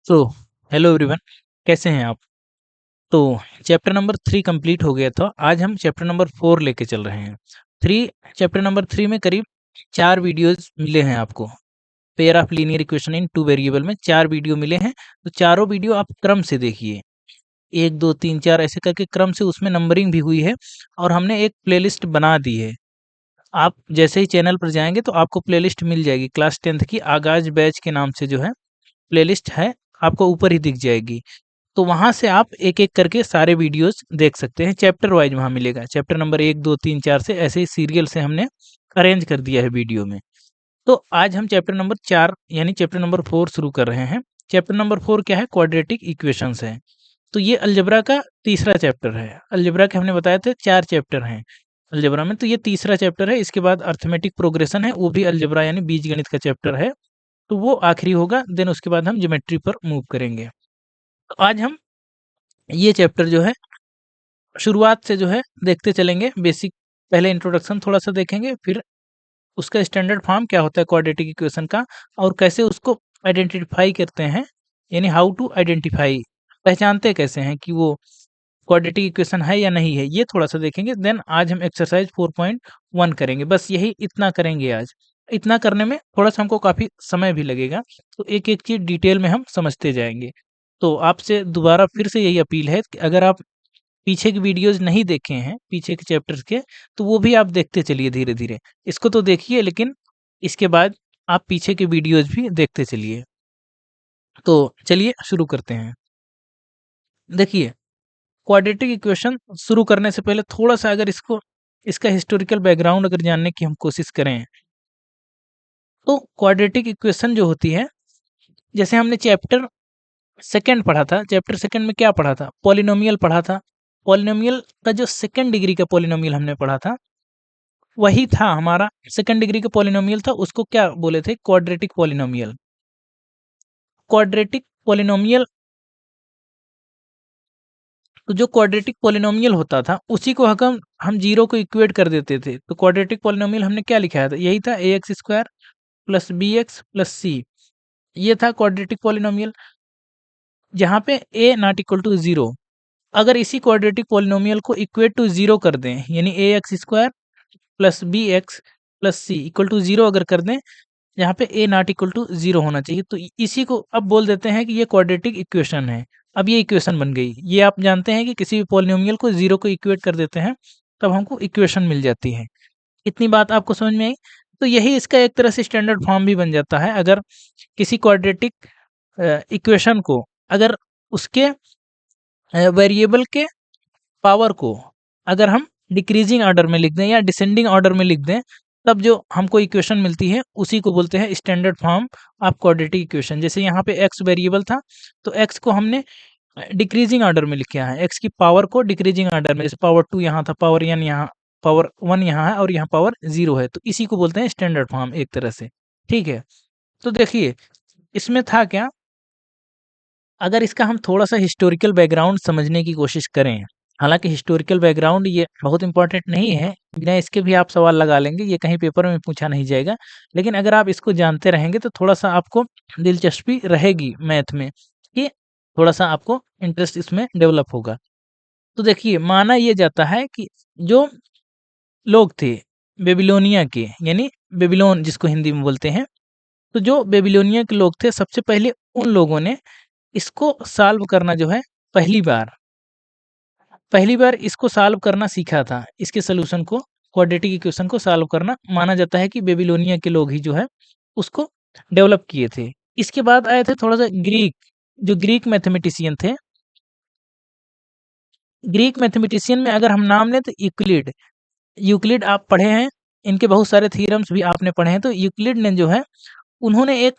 So hello everyone, कैसे हैं आप? तो चैप्टर नंबर 3 कंप्लीट हो गया था। आज हम चैप्टर नंबर 4 लेके चल रहे हैं। 3 चैप्टर नंबर 3 में करीब 4 वीडियोज़ मिले हैं आपको। Pair of linear equation in 2 variable में 4 वीडियो मिले हैं। तो चारों वीडियो आप क्रम से देखिए। 1, 2, 3, 4 ऐसे करके क्रम से उसमें नंबरिंग भी हुई है और हमने एक प्लेलिस्ट बना दी है। आप जैसे ही चैनल पर जाएँगे तो आपको प्लेलिस्ट मिल जाएगी। क्लास 10th की आगाज़ बैच के नाम से जो है प्लेलिस्ट है, आपको ऊपर ही दिख जाएगी। तो वहाँ से आप एक-एक करके सारे वीडियोज़ देख सकते हैं, चैप्टर वाइज़ वहाँ मिलेगा। चैप्टर नंबर 1, 2, 3, 4 से ऐसे ही सीरियल से हमने अरेंज कर दिया है वीडियो में। तो आज हम चैप्टर नंबर 4 यानी चैप्टर नंबर 4 शुरू कर रहे हैं। चैप्टर नंबर 4 क्या है? क्वाड्रेटिक इक्वेशंस है। तो ये अलजेब्रा का तीसरा चैप्टर है। अलजेब्रा के हमने बताए थे 4 चैप्टर हैं अलजेब्रा में, तो ये तीसरा चैप्टर है। इसके बाद अरिथमेटिक प्रोग्रेशन है, वो भी अलजेब्रा यानी बीजगणित का चैप्टर है। तो वो आखिरी होगा, देन उसके बाद हम ज्योमेट्री पर मूव करेंगे। तो आज हम ये चैप्टर जो है शुरुआत से जो है देखते चलेंगे। बेसिक पहले इंट्रोडक्शन थोड़ा-सा देखेंगे, फिर उसका स्टैंडर्ड फॉर्म क्या होता है क्वाड्रेटिक इक्वेशन का और कैसे उसको आइडेंटिफाई करते हैं, यानी हाउ टू आइडेंटिफाई, पहचानते कैसे हैं कि वो क्वाड्रेटिक इक्वेशन है या नहीं है, ये थोड़ा-सा देखेंगे। देन आज हम एक्सरसाइज 4.1 करेंगे। बस यही इतना करेंगे आज। इतना करने में थोड़ा-सा हमको काफ़ी समय भी लगेगा, तो एक-एक चीज़ डिटेल में हम समझते जाएँगे। तो आपसे दोबारा फिर से यही अपील है कि अगर आप पीछे की वीडियोज़ नहीं देखे हैं, पीछे के चैप्टर्स के, तो वो भी आप देखते चलिए धीरे-धीरे। इसको तो देखिए, लेकिन इसके बाद आप पीछे के वीडियोज़ भी देखते चलिए। तो चलिए शुरू करते हैं। देखिए, क्वाड्रेटिक इक्वेशन शुरू करने से पहले थोड़ा-सा अगर इसको इसका हिस्टोरिकल बैकग्राउंड अगर जानने की हम कोशिश करें, तो क्वाड्रेटिक इक्वेशन जो होती है, जैसे हमने चैप्टर सेकंड पढ़ा था, चैप्टर सेकंड में क्या पढ़ा था? पॉलिनोमियल पढ़ा था। पॉलिनोमियल का जो सेकंड डिग्री का पॉलिनोमियल हमने पढ़ा था, वही था हमारा सेकंड डिग्री का पॉलिनोमियल था, उसको क्या बोले थे? Quadratic polynomial. क्वाड्रेटिक पॉलिनोमियल, तो जो क्वाड्रेटिक पॉलिनोमियल होता था, उसी को हम ज़ीरो को इक्वेट कर देते थे। तो क्वाड्रेटिक पॉलिनोमियल हमने क्या लिखाया था? यही था ax square plus bx plus c। ये था क्वाड्रेटिक पॉलिनोमियल, जहाँ पे a नॉट इक्वल टू 0। अगर इसी क्वाड्रेटिक पॉलिनोमियल को इक्वेट टू 0 कर दें, यानी ax square plus bx plus c equal to 0 अगर कर दें, यहाँ पे a नॉट इक्वल टू 0 होना चाहिए। तो इसी को अब बोल देते हैं कि ये क्वाड्रेटिक इक्वेशन है। अब ये इक्वेशन बन गई। ये आप जानते हैं कि किसी भी पॉलिनोमियल को 0 को इक्वेट कर देते हैं, तब हमको इक्वेशन मिल जाती है। इतनी बात आपको समझ में आई? तो यही इसका एक तरह से स्टैंडर्ड फॉर्म भी बन जाता है। अगर किसी क्वाड्रेटिक इक्वेशन को अगर उसके वेरिएबल के पावर को अगर हम डिक्रीजिंग ऑर्डर में लिख दें या डिसेंडिंग ऑर्डर में लिख दें, तब जो हमको इक्वेशन मिलती है उसी को बोलते हैं standard form of quadratic equation. जैसे यहाँ पे x वेरिएबल था, तो x को हमने डिक्रीजिंग ऑर्डर में लिखा है, x की पावर को डिक्रीजिंग ऑर्डर में, जैसे पावर 2 यहाँ था, पावर n यहाँ, पावर 1 यहाँ है और यहाँ पावर 0 है, तो इसी को बोलते हैं स्टैंडर्ड फॉर्म एक तरह से। ठीक है, तो देखिए इसमें था क्या, अगर इसका हम थोड़ा-सा हिस्टोरिकल बैकग्राउंड समझने की कोशिश करें, हालाँकि हिस्टोरिकल बैकग्राउंड ये बहुत इम्पोर्टेंट नहीं है, बिना इसके भी आप सवाल लगा लेंगे, ये कहीं पेपर में पूछा नहीं जाएगा। लेकिन अगर आप इसको जानते रहेंगे तो थोड़ा-सा आपको दिलचस्पी रहेगी मैथ में, कि थोड़ा-सा आपको इंटरेस्ट इसमें डेवलप होगा। तो देखिए, माना ये जाता है कि जो लोग थे बेबीलोनिया के, यानी बेबीलोन जिसको हिंदी में बोलते हैं, तो जो बेबीलोनिया के लोग थे, सबसे पहले उन लोगों ने इसको सॉल्व करना जो है पहली बार इसको सॉल्व करना सीखा था। इसके सॉल्यूशन को, क्वाड्रेटिक इक्वेशन को सॉल्व करना माना जाता है कि बेबीलोनिया के लोग ही जो है उसको डेवलप किए थे। इसके बाद आए थे थोड़ा-सा ग्रीक, जो ग्रीक मैथमेटिशियन थे। ग्रीक मैथमेटिशियन में अगर हम नाम लें तो यूक्लिड। यूक्लिड आप पढ़े हैं, इनके बहुत सारे थ्योरम्स भी आपने पढ़े हैं। तो यूक्लिड ने जो है, उन्होंने एक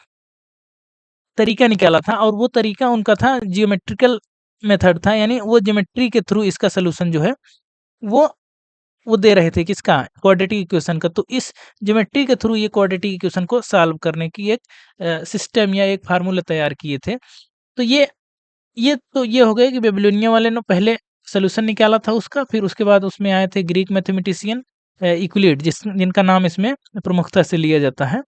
तरीका निकाला था और वो तरीका उनका था जियोमेट्रिकल मेथड था, यानी वो ज्योमेट्री के थ्रू इसका सॉल्यूशन जो है वो वो दे रहे थे, किसका? क्वाड्रेटिक इक्वेशन का। तो इस ज्योमेट्री के थ्रू ये क्वाड्रेटिक इक्वेशन को सॉल्व करने की एक सिस्टम या एक फार्मूला तैयार किए थे। तो ये हो गया कि बेबीलोनिया वाले ने पहले सॉल्यूशन निकाला था उसका, फिर उसके बाद उसमें आए थे ग्रीक मैथमेटिशियन यूक्लिड, जिनका नाम इसमें प्रमुखता से लिया जाता है।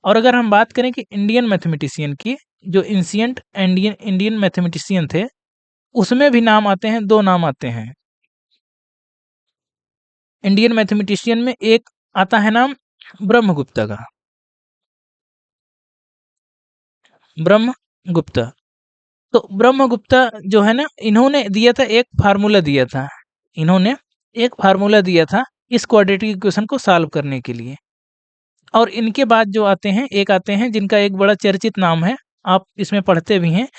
और अगर हम बात करें कि इंडियन मैथमेटिशियन की, जो एंशिएंट इंडियन इंडियन मैथमेटिशियन थे, उसमें भी नाम आते हैं, 2 नाम आते हैं। इंडियन मैथमेटिशियन में एक आता है नाम ब्रह्मगुप्ता का, ब्रह्मगुप्ता। तो ब्रह्मगुप्ता जो है ना, इन्होंने दिया था एक फार्मूला दिया था। इन्होंने एक फार्मूला दिया था इस क्वाड्रेटिक इक्वेशन को सॉल्व करने के लिए। और इनके बाद जो आते हैं, एक आते हैं जिनका एक बड़ा चर्चित नाम है, आप इसमें पढ़ते भी हैं।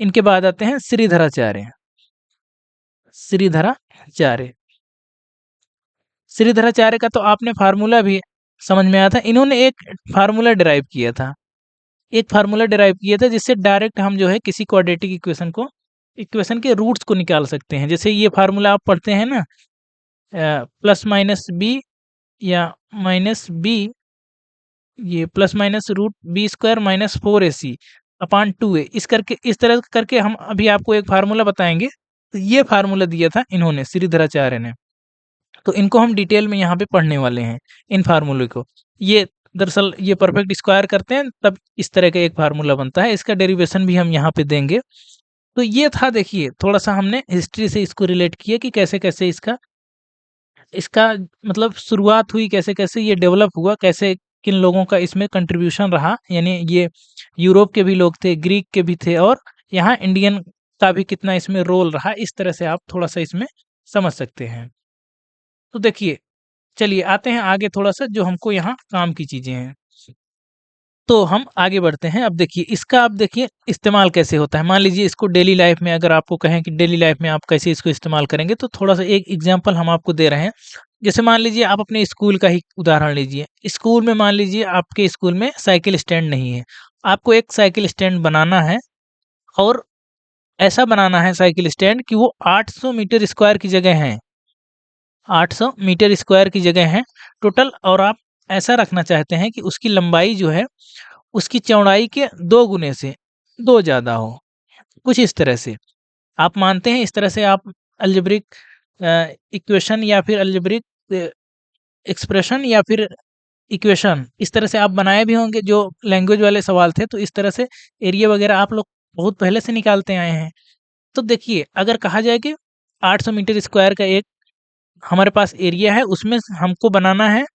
इनके बाद आते हैं श्रीधराचार्य। श्रीधराचार्य, श्रीधराचार्य का तो आपने फार्मूला भी समझ में आया था। इन्होंने एक फार्मूला डिराइव किया था, एक फार्मूला डिराइव किया था जिससे डायरेक्ट हम जो है किसी क्वाड्रेटिक इक्वेशन को, इक्वेशन के रूट्स को निकाल सकते हैं। जैसे ये फार्मूला आप पढ़ते हैं ना, प्लस माइनस बी या माइनस बी, ये plus minus root b square minus 4ac upon 2a, इस तरह करके हम अभी आपको एक फार्मूला बताएंगे। तो ये फार्मूला दिया था इन्होंने, श्रीधराचार्य ने। तो इनको हम डिटेल में यहाँ पे पढ़ने वाले हैं, इन फार्मूले को। ये दरअसल ये परफेक्ट स्क्वायर करते हैं तब इस तरह का एक फार्मूला बनता है, इसका डेरिवेशन भी हम यहाँ पे देंगे। तो ये था, देखिए थोड़ा सा हमने हिस्ट्री से इसको रिलेट किया कि कैसे कैसे इसका इसका मतलब शुरुआत हुई, कैसे कैसे ये डेवलप हुआ, कैसे किन लोगों का इसमें कंट्रीब्यूशन रहा। यानी ये यूरोप के भी लोग थे, ग्रीक के भी थे, और यहाँ इंडियन का भी कितना इसमें रोल रहा। इस तरह से आप थोड़ा सा इसमें समझ सकते हैं। तो देखिए, चलिए आते हैं आगे थोड़ा सा, जो हमको यहाँ काम की चीजें हैं। तो हम आगे बढ़ते हैं। अब देखिए इसका, अब देखिए इस्तेमाल कैसे होता है। मान लीजिए इसको डेली लाइफ में, अगर आपको कहें कि डेली लाइफ में आप कैसे इसको इस्तेमाल करेंगे, तो थोड़ा सा एक एग्जांपल हम आपको दे रहे हैं। जैसे मान लीजिए आप अपने स्कूल का ही उदाहरण लीजिए। स्कूल में मान लीजिए आपके स्कूल में साइकिल स्टैंड नहीं है, आपको एक साइकिल स्टैंड बनाना है। और ऐसा बनाना है साइकिल स्टैंड कि वो 800 मीटर स्क्वायर की जगह है, 800 मीटर स्क्वायर की जगह है टोटल। और आप ऐसा रखना चाहते हैं कि उसकी लंबाई जो है उसकी चौड़ाई के 2 गुने से 2 ज़्यादा हो, कुछ इस तरह से आप मानते हैं। इस तरह से आप अलजेब्रिक इक्वेशन या फिर अलजेब्रिक एक्सप्रेशन या फिर इक्वेशन इस तरह से आप बनाए भी होंगे। जो लैंग्वेज वाले सवाल थे, तो इस तरह से एरिया वगैरह आप लोग बहुत पहले से निकालते आए हैं। तो देखिए, अगर कहा जाए कि 800 मीटर स्क्वायर का एक हमारे पास एरिया है, उसमें हमको बनाना है,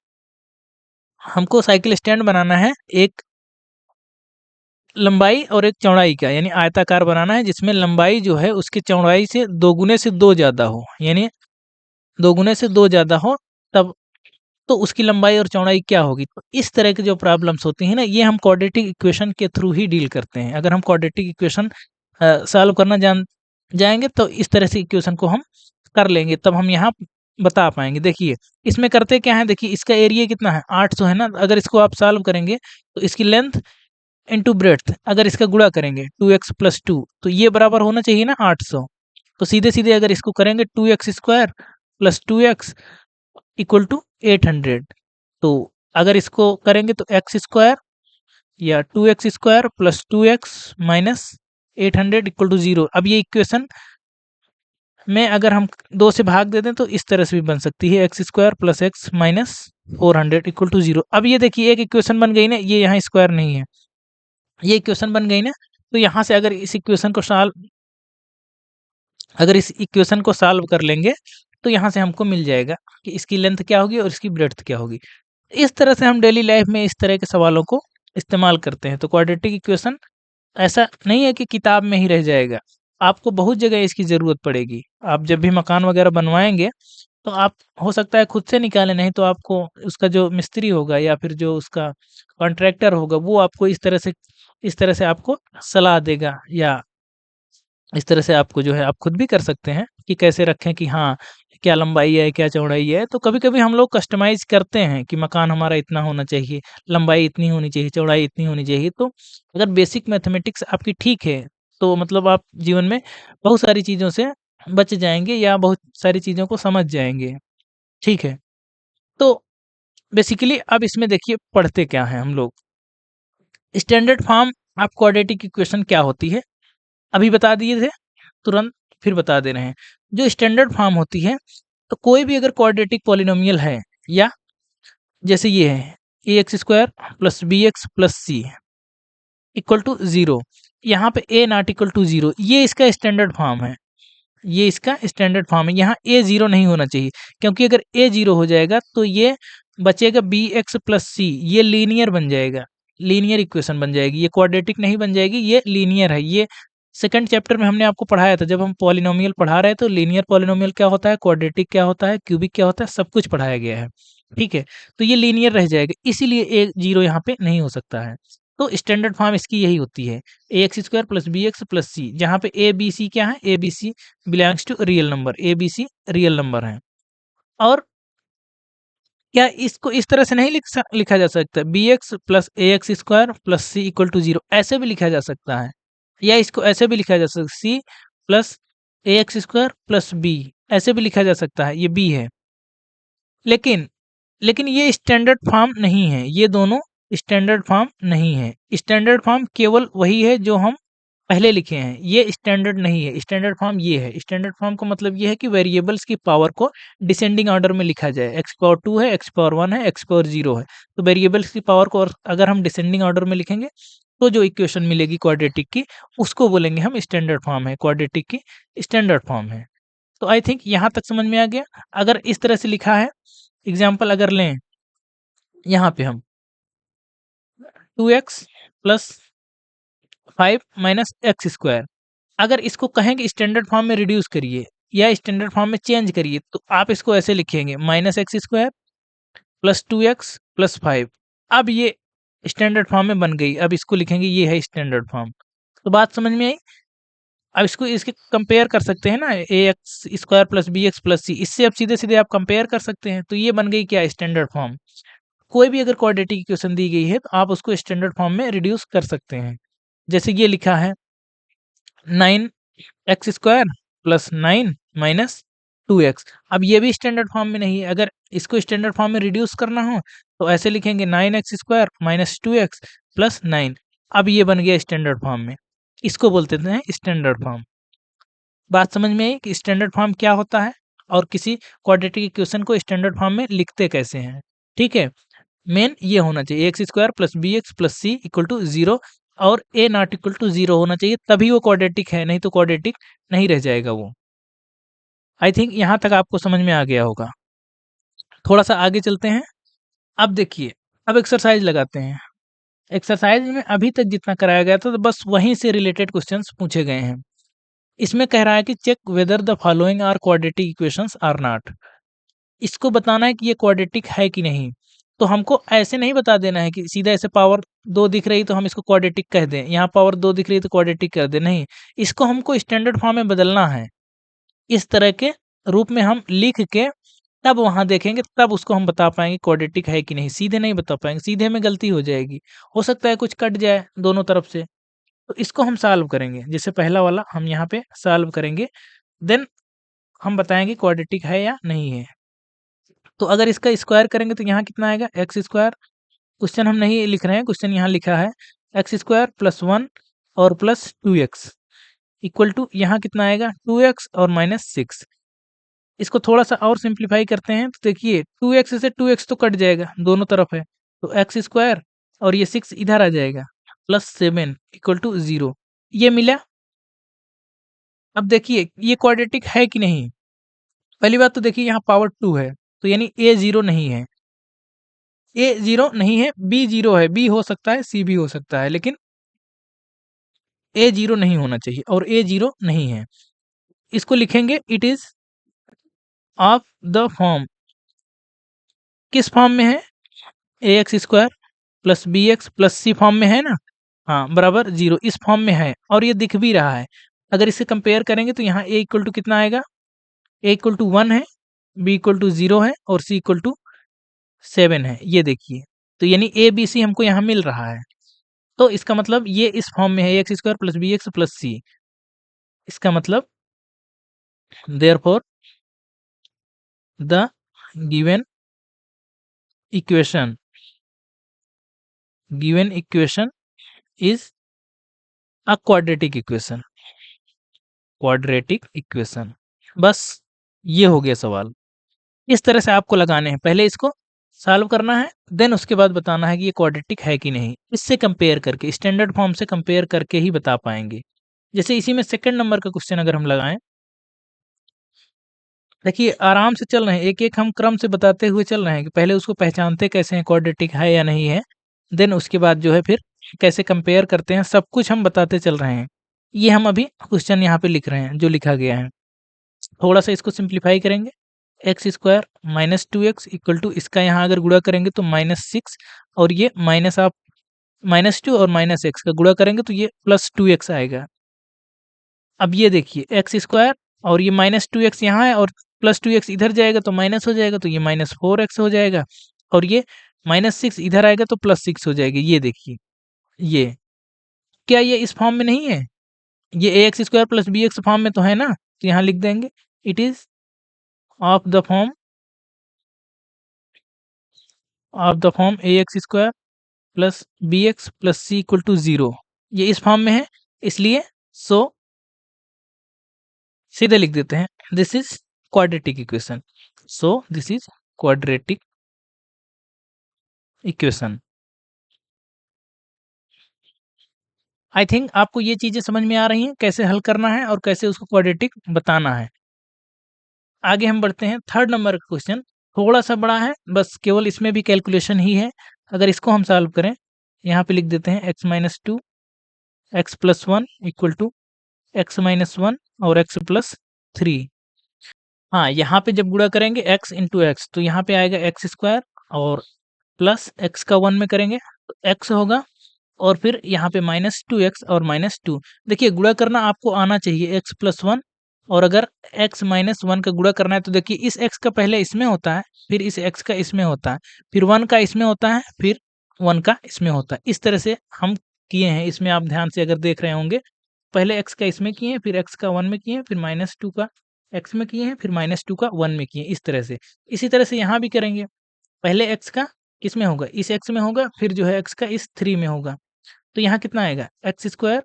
हमको साइकिल स्टैंड बनाना है एक लंबाई और एक चौड़ाई का, यानी आयताकार बनाना है जिसमें लंबाई जो है उसकी चौड़ाई से 2 गुने से 2 ज़्यादा हो, यानी 2 गुने से 2 ज़्यादा हो तब। तो उसकी लंबाई और चौड़ाई क्या होगी। तो इस तरह की जो प्रॉब्लम्स होती हैं ना, ये हम क्वाड्रेटिक इक्वेशन के थ्रू ही डील करते हैं। अगर हम क्वाड्रेटिक इक्वेशन सॉल्व करना जान जाएंगे तो इस तरह से इक्वेशन को हम कर लेंगे, तब हम यहाँ बता पाएंगे। देखिए इसमें करते क्या है, देखिए इसका एरिया कितना है, 800 है ना। अगर इसको आप सॉल्व करेंगे तो इसकी लेंथ इंटू ब्रेड्थ, अगर इसका गुणा करेंगे 2x प्लस 2, तो ये बराबर होना चाहिए ना 800। तो सीधे सीधे अगर इसको करेंगे 2x square plus 2x equal to 800। तो अगर इसको करेंगे तो एक्स स्क्वायर या 2x square plus 2x minus 800 equal to 0। अब ये इक्वेशन में अगर हम 2 से भाग दे दें तो इस तरह से भी बन सकती है, x square plus x minus 400 equal to 0। अब ये देखिए एक इक्वेशन बन गई ना, ये यहाँ स्क्वायर नहीं है, ये इक्वेशन बन गई ना। तो यहाँ से अगर इस इक्वेशन को सॉल्व कर लेंगे तो यहाँ से हमको मिल जाएगा कि इसकी लेंथ क्या होगी और इसकी ब्रेड्थ क्या होगी। इस तरह से हम डेली लाइफ में इस तरह के सवालों को इस्तेमाल करते हैं। तो क्वाड्रेटिक इक्वेशन ऐसा नहीं है कि किताब में ही रह जाएगा, आपको बहुत जगह इसकी ज़रूरत पड़ेगी। आप जब भी मकान वगैरह बनवाएंगे तो आप हो सकता है खुद से निकालें, नहीं तो आपको उसका जो मिस्त्री होगा या फिर जो उसका कॉन्ट्रैक्टर होगा वो आपको इस तरह से आपको सलाह देगा, या इस तरह से आपको जो है आप खुद भी कर सकते हैं कि कैसे रखें कि हाँ, क्या लंबाई है, क्या चौड़ाई है। तो कभी-कभी हम लोग कस्टमाइज़ करते हैं कि मकान हमारा इतना होना चाहिए, लंबाई इतनी होनी चाहिए, चौड़ाई इतनी होनी चाहिए। तो अगर बेसिक मैथमेटिक्स आपकी ठीक है, तो मतलब आप जीवन में बहुत सारी चीज़ों से बच जाएँगे या बहुत सारी चीज़ों को समझ जाएँगे। ठीक है? तो बेसिकली अब इसमें देखिए पढ़ते क्या हैं हम लोग। Standard form of quadratic equation क्या होती है? अभी बता दिए थे, तुरंत फिर बता दे रहे हैं। जो स्टैंडर्ड फॉर्म होती है, तो कोई भी अगर क्वाड्रेटिक पॉलिनोमियल है, या जैसे ये है ax square plus bx plus c equal to 0, यहाँ पे a नॉट इक्वल टू 0, ये इसका स्टैंडर्ड फॉर्म है, ये इसका स्टैंडर्ड फॉर्म है। यहाँ a 0 नहीं होना चाहिए, क्योंकि अगर a 0 हो जाएगा तो ये बचेगा bx प्लस c, ये लीनियर बन जाएगा, लीनियर इक्वेशन बन जाएगी, ये क्वाड्रेटिक नहीं बन जाएगी, ये लीनियर है। ये सेकंड चैप्टर में हमने आपको पढ़ाया था, जब हम पॉलिनोमियल पढ़ा रहे तो लीनियर पॉलिनोमियल क्या होता है, क्वाड्रेटिक क्या होता है, क्यूबिक क्या होता है, सब कुछ पढ़ाया गया है। ठीक है, तो ये लीनियर रह जाएगा, इसीलिए a 0 यहाँ पे नहीं हो सकता है। तो स्टैंडर्ड फॉर्म इसकी यही होती है, a x square plus b x plus c, जहाँ पे ए बी सी क्या है, a b c belongs to real number, a b c real number है। और क्या इसको इस तरह से नहीं लिखा जा सकता, b x plus a x square plus c equal to 0, ऐसे भी लिखा जा सकता है, या इसको ऐसे भी लिखा जा सकता है, C plus a x square plus B, ऐसे भी लिखा जा सकता है, ये बी है। लेकिन लेकिन ये स्टैंडर्ड फॉर्म नहीं है, ये दोनों स्टैंडर्ड फॉर्म नहीं है। स्टैंडर्ड फॉर्म केवल वही है जो हम पहले लिखे हैं, ये स्टैंडर्ड नहीं है। स्टैंडर्ड फॉर्म ये है, स्टैंडर्ड फॉर्म का मतलब ये है कि वेरिएबल्स की पावर को डिसेंडिंग ऑर्डर में लिखा जाए, एक्स पावर 2 है, एक्स पावर 1 है, एक्स पावर 0 है, तो वेरिएबल्स की पावर को अगर हम डिसेंडिंग ऑर्डर में लिखेंगे तो जो इक्वेशन मिलेगी क्वाड्रेटिक की, उसको बोलेंगे हम स्टैंडर्ड फॉर्म है, क्वाड्रेटिक की स्टैंडर्ड फॉर्म है। तो आई थिंक यहाँ तक समझ में आ गया। अगर इस तरह से लिखा है, एग्जाम्पल अगर लें, यहाँ पे हम 2x plus 5 minus x square, अगर इसको कहें कि स्टैंडर्ड फॉर्म में रिड्यूस करिए या स्टैंडर्ड फॉर्म में चेंज करिए, तो आप इसको ऐसे लिखेंगे, minus x square plus 2x plus 5। अब ये स्टैंडर्ड फॉर्म में बन गई, अब इसको लिखेंगे, ये है स्टैंडर्ड फॉर्म। तो बात समझ में आई। अब इसको इसके कंपेयर कर सकते हैं ना, a x square plus b x plus c, इससे अब सीधे सीधे आप कंपेयर कर सकते हैं, तो ये बन गई क्या, स्टैंडर्ड फॉर्म। कोई भी अगर क्वाड्रेटिक इक्वेशन दी गई है तो आप उसको स्टैंडर्ड फॉर्म में रिड्यूस कर सकते हैं। जैसे ये लिखा है 9x square plus 9 minus 2x, अब ये भी स्टैंडर्ड फॉर्म में नहीं है। अगर इसको स्टैंडर्ड फॉर्म में रिड्यूस करना हो तो ऐसे लिखेंगे 9x square minus 2x plus 9, अब ये बन गया स्टैंडर्ड फॉर्म में, इसको बोलते हैं स्टैंडर्ड फॉर्म। बात समझ में आई कि स्टैंडर्ड फॉर्म क्या होता है और किसी क्वाड्रेटिक इक्वेशन को स्टैंडर्ड फॉर्म में लिखते कैसे हैं। ठीक है, मेन ये होना चाहिए, x square plus b x plus c equal to 0 और ए नॉट इक्वल टू 0 होना चाहिए, तभी वो क्वाड्रेटिक है, नहीं तो क्वाड्रेटिक नहीं रह जाएगा वो। आई थिंक यहाँ तक आपको समझ में आ गया होगा। थोड़ा सा आगे चलते हैं। अब देखिए, अब एक्सरसाइज लगाते हैं। एक्सरसाइज में अभी तक जितना कराया गया था तो बस वहीं से रिलेटेड क्वेश्चंस पूछे गए हैं। इसमें कह रहा है कि check whether the following are quadratic equations or not, इसको बताना है कि ये क्वाड्रेटिक है कि नहीं। तो हमको ऐसे नहीं बता देना है कि सीधा ऐसे पावर 2 दिख रही तो हम इसको क्वाड्रेटिक कह दें, यहाँ पावर 2 दिख रही तो क्वाड्रेटिक कर दें, नहीं, इसको हमको स्टैंडर्ड फॉर्म में बदलना है। इस तरह के रूप में हम लिख के तब वहाँ देखेंगे, तब उसको हम बता पाएंगे क्वाड्रेटिक है कि नहीं, सीधे नहीं बता पाएंगे, सीधे में गलती हो जाएगी, हो सकता है कुछ कट जाए दोनों तरफ से। तो इसको हम सॉल्व करेंगे, जैसे पहला वाला हम यहाँ पे सॉल्व करेंगे, देन हम बताएंगे क्वाड्रेटिक है या नहीं है। तो अगर इसका स्क्वायर करेंगे तो यहाँ कितना आएगा, एक्स स्क्वायर, क्वेश्चन हम नहीं लिख रहे हैं, क्वेश्चन यहाँ लिखा है एक्स स्क्वायर प्लस 1 और प्लस 2x इक्वल टू, यहाँ कितना आएगा 2x और माइनस 6। इसको थोड़ा सा और सिंप्लीफाई करते हैं तो देखिए 2x से 2x तो कट जाएगा, दोनों तरफ है, तो एक्स स्क्वायर और ये 6 इधर आ जाएगा, प्लस 7 इक्वल टू 0, ये मिला। अब देखिए ये क्वाड्रेटिक है कि नहीं। पहली बात तो देखिए यहाँ पावर 2 है, तो यानी a 0 नहीं है, a 0 नहीं है, b 0 है, b हो सकता है, c भी हो सकता है, लेकिन a 0 नहीं होना चाहिए, और a 0 नहीं है। इसको लिखेंगे it is of the form, किस फॉर्म में है, a x square plus b x plus c form में है ना, हाँ बराबर 0, इस फॉर्म में है और ये दिख भी रहा है। अगर इसे कंपेयर करेंगे तो यहाँ a इक्वल टू कितना आएगा, a इक्वल टू 1 है, b इक्वल टू 0 है और c इक्वल टू 7 है, ये देखिए। तो यानी ए बी सी हमको यहाँ मिल रहा है, तो इसका मतलब ये इस फॉर्म में है, a x square plus b x plus c, इसका मतलब therefore the given equation is a quadratic equation, quadratic equation. बस ये हो गया सवाल। इस तरह से आपको लगाने हैं, पहले इसको सॉल्व करना है, देन उसके बाद बताना है कि ये क्वाड्रेटिक है कि नहीं। इससे कंपेयर करके, स्टैंडर्ड फॉर्म से कंपेयर करके ही बता पाएँगे। जैसे इसी में सेकंड नंबर का क्वेश्चन अगर हम लगाएँ, देखिए आराम से चल रहे हैं, एक-एक हम क्रम से बताते हुए चल रहे हैं कि पहले उसको पहचानते कैसे हैं, क्वाड्रेटिक है या नहीं है। देन उसके बाद जो है फिर कैसे कंपेयर करते हैं, सब कुछ हम बताते चल रहे हैं। ये हम अभी क्वेश्चन यहाँ पे लिख रहे हैं, जो लिखा गया है। थोड़ा-सा इसको सिम्प्लीफाई करेंगे, x square minus 2x equal to इसका यहाँ अगर गुणा करेंगे तो -6 और ये माइनस आप -2 और -x का गुणा करेंगे तो ये प्लस 2x आएगा। अब ये देखिए एक्स स्क्वायर और ये -2x यहाँ है और प्लस 2x इधर जाएगा तो माइनस हो जाएगा तो ये -4x हो जाएगा और ये -6 इधर आएगा तो +6 हो जाएगी। ये देखिए, ये। क्या ये इस फॉर्म में नहीं है? ये ax square plus bx form में तो है ना? तो यहाँ लिख देंगे it is of the form ax square plus bx plus c equal to 0। ये इस फॉर्म में है, इसलिए सो सीधे लिख देते हैं this is quadratic equation. So this is quadratic equation. I think आपको ये चीज़ें समझ में आ रही हैं, कैसे हल करना है और कैसे उसको क्वाड्रेटिक बताना है। आगे हम बढ़ते हैं, थर्ड नंबर का क्वेश्चन थोड़ा-सा बड़ा है, बस केवल इसमें भी कैलकुलेशन ही है। अगर इसको हम सॉल्व करें, यहाँ पे लिख देते हैं x minus 2 x plus 1 equal to x minus 1 और x प्लस 3। हाँ, यहाँ पे जब गुणा करेंगे x इंटू एक्स तो यहाँ पे आएगा एक्स स्क्वायर और प्लस x का 1 में करेंगे तो x होगा और फिर यहाँ पे -2x और -2। देखिए गुणा करना आपको आना चाहिए x प्लस 1 और अगर x माइनस 1 का गुणा करना है तो देखिए इस x का पहले इसमें होता है, फिर इस x का इसमें होता है, फिर 1 का इसमें होता है, फिर 1 का इसमें होता है। इस तरह से हम किए हैं, इसमें आप ध्यान से अगर देख रहे होंगे, पहले x का इसमें किए हैं, फिर x का 1 में किए हैं, फिर -2 का x में किए हैं, फिर -2 का 1 में किए हैं, इस तरह से। इसी तरह से यहाँ भी करेंगे, पहले x का किसमें होगा? इस x में होगा, फिर जो है x का इस 3 में होगा। तो यहाँ कितना आएगा एक्स स्क्वायर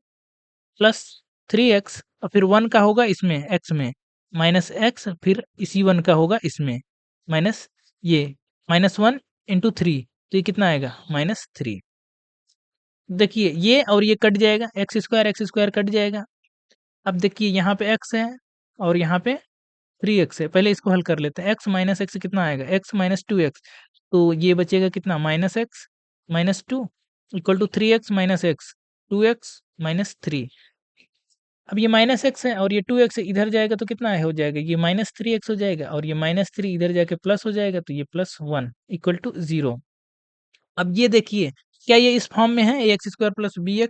प्लस 3x और फिर 1 का होगा इसमें x में माइनस एक्स फिर इसी 1 का होगा इसमें माइनस ये -1 इंटू 3 तो ये कितना आएगा -3। देखिए ये और ये कट जाएगा, एक्स स्क्वायर कट जाएगा। अब देखिए यहाँ पे x है और यहाँ पे 3x है। पहले इसको हल कर लेते हैं, x माइनस एक्स कितना आएगा x माइनस 2x तो ये बचेगा कितना -x minus 2 equal to 3x minus x 2x minus 3। अब ये माइनस एक्स है और ये 2x इधर जाएगा तो कितना हो जाएगा, ये -3x हो जाएगा और ये -3 इधर जाके प्लस हो जाएगा तो ये +1 इक्वल टू 0। अब ये देखिए क्या ये इस फॉर्म में है ax square plus b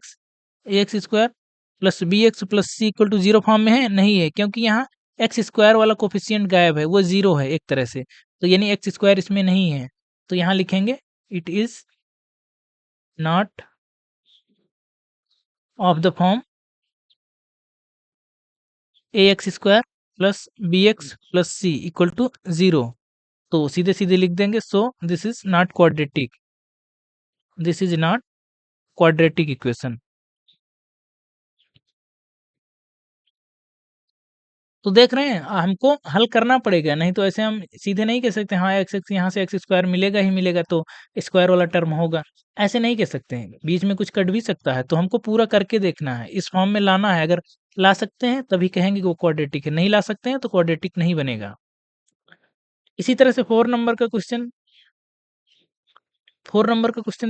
x plus c equal to 0 form में है? नहीं है, क्योंकि यहाँ एक्स स्क्वायर वाला कोफिशिएंट गायब है, वो 0 है एक तरह से, तो यानी एक्स स्क्वायर इसमें नहीं है। तो यहाँ लिखेंगे it is not of the form ax square plus b x plus c equal to 0। तो सीधे सीधे लिख देंगे so this is not quadratic, this is not quadratic equation. तो देख रहे हैं हमको हल करना पड़ेगा, नहीं तो ऐसे हम सीधे नहीं कह सकते हाँ एक्स एक्स यहाँ से एक्स स्क्वायर मिलेगा ही मिलेगा तो स्क्वायर वाला टर्म होगा, ऐसे नहीं कह सकते हैं, बीच में कुछ कट भी सकता है। तो हमको पूरा करके देखना है, इस फॉर्म में लाना है। अगर ला सकते हैं तभी कहेंगे कि वो क्वाड्रेटिक है, नहीं ला सकते हैं तो क्वाड्रेटिक नहीं बनेगा। इसी तरह से 4 नंबर का क्वेश्चन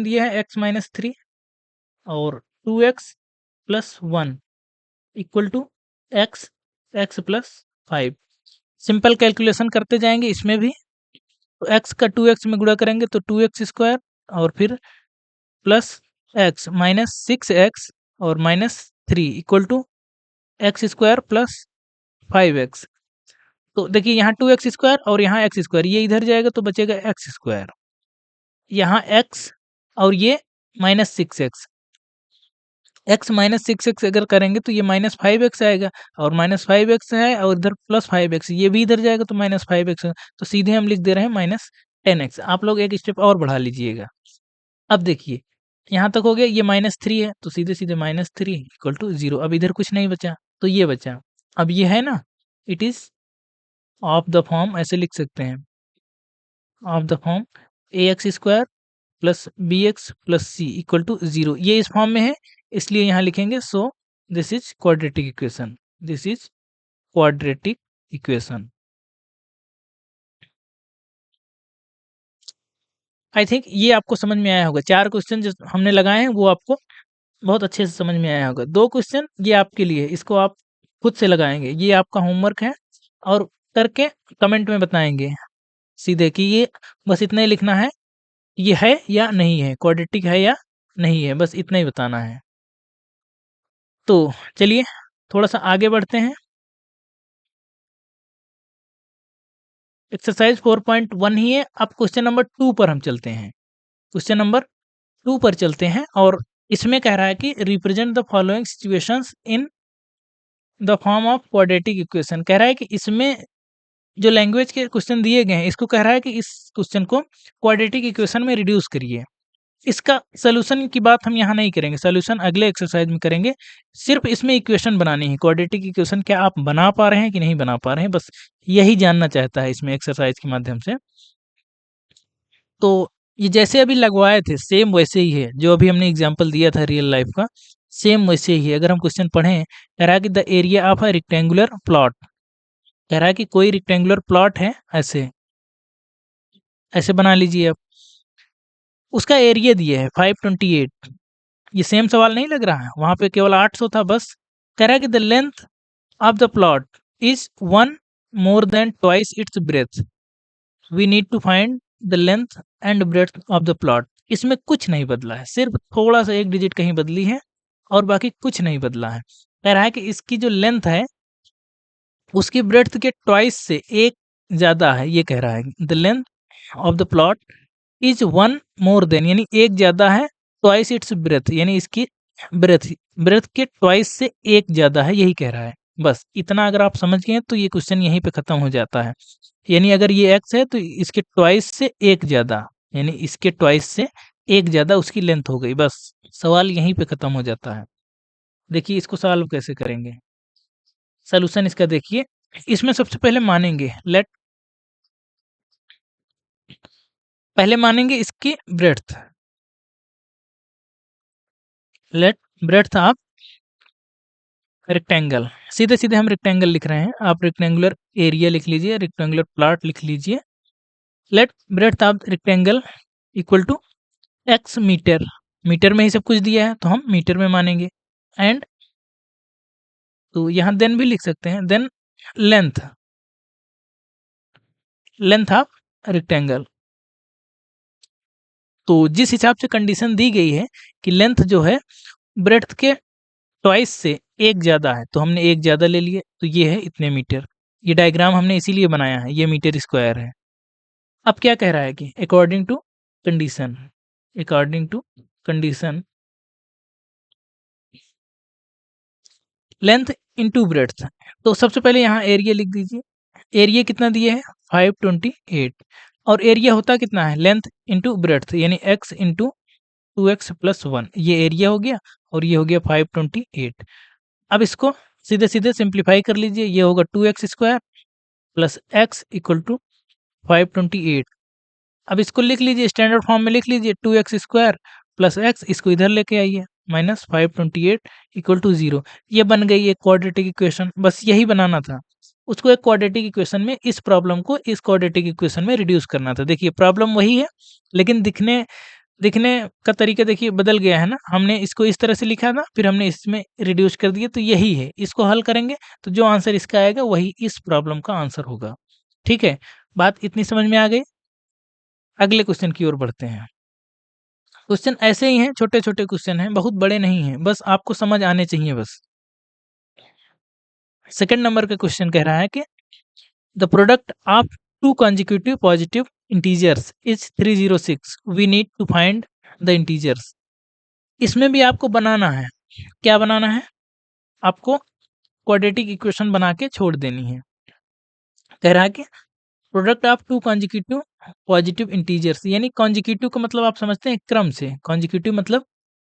दिया है x माइनस 3 और 2x plus 1 equal to x x plus 5। Simple calculation करते जाएंगे इसमें भी, तो x का 2x में गुणा करेंगे तो 2x स्क्वायर और फिर प्लस x माइनस 6x और -3 equal to x square plus 5x। तो देखिए यहाँ 2x स्क्वायर और यहाँ x स्क्वायर, ये इधर जाएगा तो बचेगा x स्क्वायर, यहाँ x और ये -6x, x -6x अगर करेंगे तो ये -5x आएगा और -5x है और इधर +5x, ये भी इधर जाएगा तो -5x, तो सीधे हम लिख दे रहे हैं -10x। आप लोग एक स्टेप और बढ़ा लीजिएगा। अब देखिए यहाँ तक हो गया, ये -3 है तो सीधे सीधे -3 इक्वल टू 0। अब इधर कुछ नहीं बचा तो ये बचा। अब ये है ना, it is of the form, ऐसे लिख सकते हैं of the form ax² plus bx plus c equal to 0, ये इस फॉर्म में है, इसलिए यहाँ लिखेंगे so this is quadratic equation, this is quadratic equation. I think ये आपको समझ में आया होगा। 4 क्वेश्चन जो हमने लगाए हैं वो आपको बहुत अच्छे से समझ में आया होगा। 2 क्वेश्चन ये आपके लिए, इसको आप खुद से लगाएंगे, ये आपका होमवर्क है और करके कमेंट में बताएंगे सीधे कि ये बस इतना ही लिखना है, ये है या नहीं है, क्वाड्रेटिक है या नहीं है, बस इतना ही बताना है। तो चलिए थोड़ा सा आगे बढ़ते हैं। एक्सरसाइज 4.1 ही है। अब क्वेश्चन नंबर 2 पर हम चलते हैं। क्वेश्चन नंबर 2 पर चलते हैं और इसमें कह रहा है कि represent the following situations in the form of quadratic equation. कह रहा है कि इसमें जो लैंग्वेज के क्वेश्चन दिए गए हैं, इसको कह रहा है कि इस क्वेश्चन को क्वाड्रेटिक इक्वेशन में रिड्यूस करिए। इसका सॉल्यूशन की बात हम यहाँ नहीं करेंगे, सॉल्यूशन अगले एक्सरसाइज में करेंगे। सिर्फ इसमें इक्वेशन बनानी है, क्वाड्रेटिक इक्वेशन क्या आप बना पा रहे हैं कि नहीं बना पा रहे हैं, बस यही जानना चाहता है इसमें एक्सरसाइज के माध्यम से। तो ये जैसे अभी लगवाए थे सेम वैसे ही है, जो अभी हमने एग्जांपल दिया था रियल लाइफ का, सेम वैसे ही है। अगर हम क्वेश्चन पढ़ें, कह रहा है कि the area of a rectangular plot, कह रहा है कि कोई रेक्टेंगुलर प्लॉट है, ऐसे ऐसे बना लीजिए आप। उसका एरिया दिया है 528। ये सेम सवाल नहीं लग रहा है, वहां पे केवल 800 था बस। कह रहा है कि the length of the plot is 1 more than twice its breadth, we need to find the length and breadth of the plot. इसमें कुछ नहीं बदला है, सिर्फ थोड़ा सा एक डिजिट कहीं बदली है और बाकी कुछ नहीं बदला है। कह रहा है कि इसकी जो लेंथ है उसकी ब्रेथ के ट्वाइस से एक ज्यादा है, ये कह रहा है the length of the plot is 1 more then, यानी एक ज्यादा है, ट्वाइस इट्स ब्रेथ, यानी इसकी ब्रेथ ब्रेथ के ट्वाइस से एक ज्यादा है, यही कह रहा है। बस इतना अगर आप समझ गए तो ये क्वेश्चन यहीं पे खत्म हो जाता है। यानी अगर ये x है तो इसके ट्वाइस से एक ज्यादा, यानी इसके ट्वाइस से एक ज्यादा उसकी लेंथ हो गई, बस सवाल यहीं पे खत्म हो जाता है। देखिए इसको सॉल्व कैसे करेंगे, सॉल्यूशन इसका देखिए। इसमें सबसे पहले मानेंगे लेट, पहले मानेंगे इसकी breadth, let breadth of rectangle, सीधे सीधे हम रेक्टेंगल लिख रहे हैं, आप रेक्टेंगुलर एरिया लिख लीजिए, रेक्टेंगुलर प्लॉट लिख लीजिए। Let breadth of rectangle equal to x metre, metre में ही सब कुछ दिया है तो हम मीटर में मानेंगे। एंड तो यहाँ देन भी लिख सकते हैं, then length, length of rectangle. तो जिस हिसाब से कंडीशन दी गई है कि लेंथ जो है ब्रेड्थ के ट्वाइस से एक ज्यादा है, तो हमने एक ज्यादा ले लिए, तो ये है इतने मीटर। ये डायग्राम हमने इसीलिए बनाया है, ये मीटर स्क्वायर है। अब क्या कह रहा है कि according to condition, according to condition length into breadth. तो सबसे पहले यहाँ एरिया लिख दीजिए, एरिया कितना दिया है 528, और एरिया होता कितना है लेंथ इनटू ब्रेड्थ, यानी x इंटू 2x प्लस 1, ये एरिया हो गया और ये हो गया 528। अब इसको सीधे सीधे सिंप्लीफाई कर लीजिए, ये होगा 2x square plus x equal to 528। अब इसको लिख लीजिए, स्टैंडर्ड फॉर्म में लिख लीजिए, 2x स्क्वायर प्लस x, इसको इधर लेके आइए, माइनस 528 इक्वल टू 0। ये बन गई एक क्वाड्रेटिक इक्वेशन, बस यही बनाना था। उसको एक क्वाड्रेटिक इक्वेशन में, इस प्रॉब्लम को इस क्वाड्रेटिक इक्वेशन में रिड्यूस करना था। देखिए प्रॉब्लम वही है, लेकिन दिखने दिखने का तरीका देखिए बदल गया है ना। हमने इसको इस तरह से लिखा था, फिर हमने इसमें रिड्यूस कर दिया, तो यही है। इसको हल करेंगे तो जो आंसर इसका आएगा वही इस प्रॉब्लम का आंसर होगा। ठीक है, बात इतनी समझ में आ गई। अगले क्वेश्चन की ओर बढ़ते हैं। क्वेश्चन ऐसे ही हैं, छोटे छोटे क्वेश्चन हैं, बहुत बड़े नहीं हैं, बस आपको समझ आने चाहिए बस। सेकंड नंबर का क्वेश्चन कह रहा है कि the product of two consecutive positive integers is 306, we need to find the integers. इसमें भी आपको बनाना है, क्या बनाना है, आपको क्वाड्रेटिक इक्वेशन बना के छोड़ देनी है। कह रहा है कि product of two consecutive positive integers, यानी कॉन्जिक्यूटिव का मतलब आप समझते हैं क्रम से, कॉन्जिक्यूटिव मतलब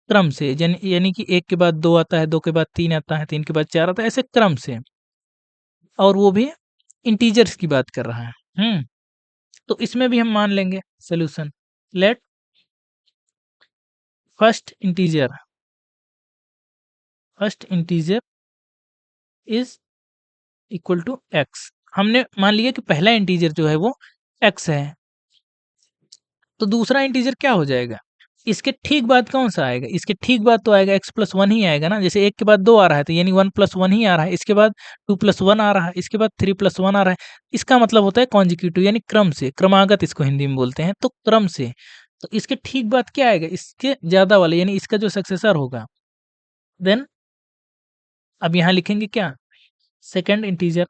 क्रम से, यानी कि एक के बाद दो आता है, दो के बाद तीन आता है, तीन के बाद चार आता है, ऐसे क्रम से, और वो भी इंटीजर्स की बात कर रहा है। तो इसमें भी हम मान लेंगे solution. Let first integer is equal to x. हमने मान लिया कि पहला इंटीजर जो है वो एक्स है, तो दूसरा इंटीजर क्या हो जाएगा? इसके ठीक बाद कौन सा आएगा? इसके ठीक बाद तो आएगा एक्स प्लस वन ही आएगा ना। जैसे एक के बाद दो आ रहा है तो यानी वन प्लस वन ही आ रहा है, इसके बाद टू प्लस वन आ रहा है, इसके बाद थ्री प्लस वन आ रहा है। इसका मतलब होता है कॉन्जिक्यूटिव, यानी क्रम से, क्रमागत इसको हिंदी में बोलते हैं, तो क्रम से। तो इसके ठीक बाद क्या आएगा? इसके ज्यादा वाले, यानी इसका जो सक्सेसर होगा। देन अब यहाँ लिखेंगे क्या? सेकेंड इंटीजर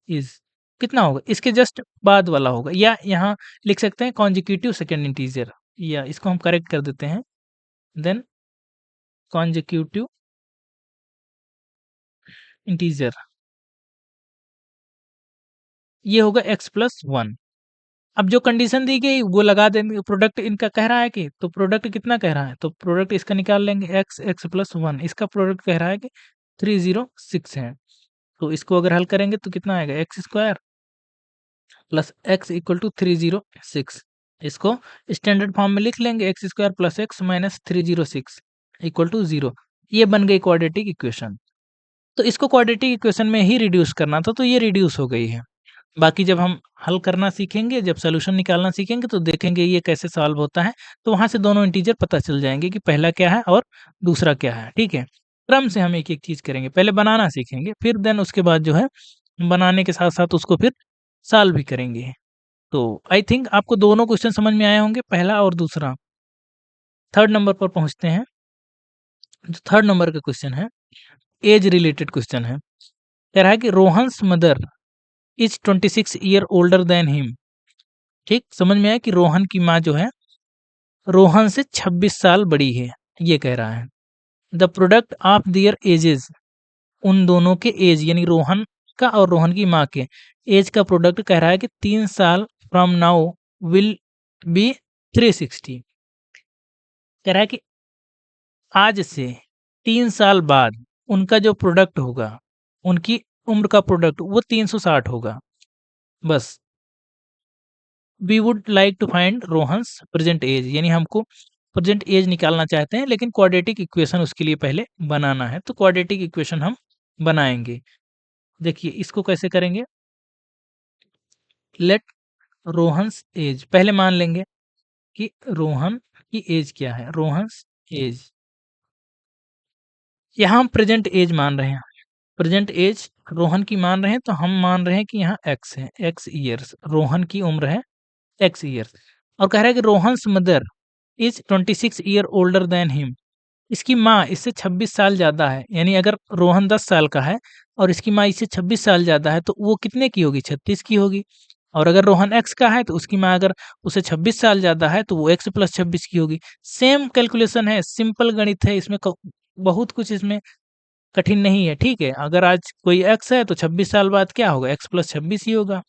इज कितना होगा? इसके जस्ट बाद वाला होगा, या यहाँ लिख सकते हैं कॉन्जिक्यूटिव सेकेंड इंटीजर, या इसको हम करेक्ट कर देते हैं। देन कॉन्जिक्यूटिव इंटीजर ये होगा एक्स प्लस वन। अब जो कंडीशन दी गई वो लगा देंगे। प्रोडक्ट इनका कह रहा है कि, तो प्रोडक्ट कितना कह रहा है, तो प्रोडक्ट इसका निकाल लेंगे, एक्स एक्स प्लस वन। इसका प्रोडक्ट कह रहा है कि 306 है, तो इसको अगर हल करेंगे तो कितना आएगा? X square plus x equal to 306। इसको स्टैंडर्ड फॉर्म में लिख लेंगे, x square plus x minus 306 equal to 0। ये बन गई क्वाड्रेटिक इक्वेशन। तो इसको क्वाड्रेटिक इक्वेशन में ही रिड्यूस करना था, तो ये रिड्यूस हो गई है। बाकी जब हम हल करना सीखेंगे, जब सॉल्यूशन निकालना सीखेंगे, तो देखेंगे ये कैसे सॉल्व होता है। तो वहां से दोनों इंटीजर पता चल जाएंगे कि पहला क्या है और दूसरा क्या है। ठीक है, क्रम से हम एक एक चीज करेंगे, पहले बनाना सीखेंगे, फिर देन उसके बाद जो है बनाने के साथ साथ उसको फिर सॉल्व भी करेंगे। तो आई थिंक आपको दोनों क्वेश्चन समझ में आए होंगे, पहला और दूसरा। थर्ड नंबर पर पहुंचते हैं। जो थर्ड नंबर का क्वेश्चन है, एज रिलेटेड क्वेश्चन है। कह रहा है कि Rohan's mother is 26 year older than him. ठीक, समझ में आया कि रोहन की माँ जो है रोहन से 26 साल बड़ी है, ये कह रहा है। The product of their ages, उन दोनों के एज, यानी रोहन का और रोहन की माँ के एज का प्रोडक्ट कह रहा है कि 3 साल फ्रॉम नाउ विल बी 360। कह रहा है कि आज से 3 साल बाद उनका जो प्रोडक्ट होगा, उनकी उम्र का प्रोडक्ट वो 360 होगा। बस we would like to find Rohan's present age, यानी हमको प्रेजेंट एज निकालना चाहते हैं, लेकिन क्वाड्रेटिक इक्वेशन उसके लिए पहले बनाना है। तो क्वाड्रेटिक इक्वेशन हम बनाएंगे। देखिए इसको कैसे करेंगे। लेट रोहन्स एज, पहले मान लेंगे कि रोहन की एज क्या है। रोहन्स एज, यहाँ हम प्रेजेंट एज मान रहे हैं, प्रेजेंट एज रोहन की मान रहे हैं, तो हम मान रहे हैं कि यहाँ एक्स है, एक्स ईयर्स, रोहन की उम्र है एक्स ईयर्स। और कह रहा है कि Rohan's mother is 26 year older than him. इसकी माँ इससे 26 साल ज़्यादा है, यानी अगर रोहन 10 साल का है और इसकी माँ इससे 26 साल ज़्यादा है, तो वो कितने की होगी? 36 की होगी। और अगर रोहन एक्स का है तो उसकी माँ अगर उसे 26 साल ज़्यादा है तो वो एक्स प्लस 26 की होगी। सेम कैलकुलेशन है, सिंपल गणित है, इसमें बहुत कुछ इसमें कठिन नहीं है। ठीक है, अगर आज कोई एक्स है तो 26 साल बाद क्या होगा? एक्स प्लस 26 ही होगा।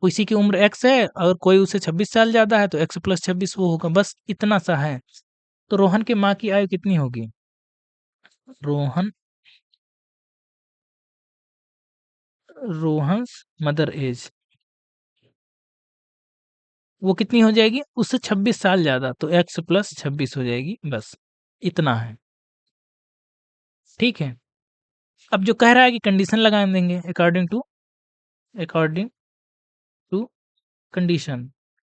किसी की उम्र एक्स है और कोई उसे 26 साल ज़्यादा है तो एक्स प्लस 26 वो होगा, बस इतना सा है। तो रोहन के माँ की आयु कितनी होगी? रोहन रोहन्स मदर एज वो कितनी हो जाएगी? उससे 26 साल ज़्यादा, तो एक्स प्लस 26 हो जाएगी, बस इतना है। ठीक है, अब जो कह रहा है कि कंडीशन लगा देंगे, अकॉर्डिंग टू कंडीशन।